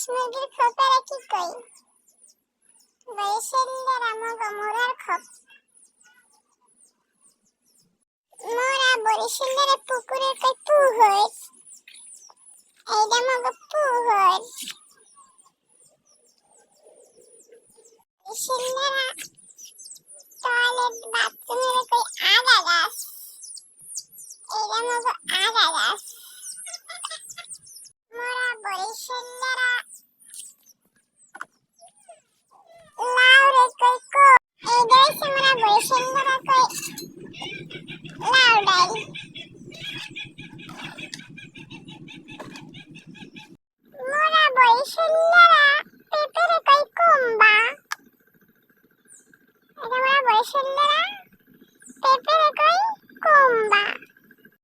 মুরগির খোপেরা কি কই বরিশালের আমগো মোরার খোপ মোরা বরিশালের পুকুরের কই পুহর এইটা মগো পুহর বরিশালেরা টয়লেট বাথরুমের কই আগা গাছ এইটা মগো আগা গাছ মোরা বরিশালেরা লাউরে কই কো এইটা হইছে মোরা বরিশালেরা কই লাউ ডাল মোরা বরিশালেরা পেঁপেরে কই কুম্বা এটা মোরা বরিশালেরা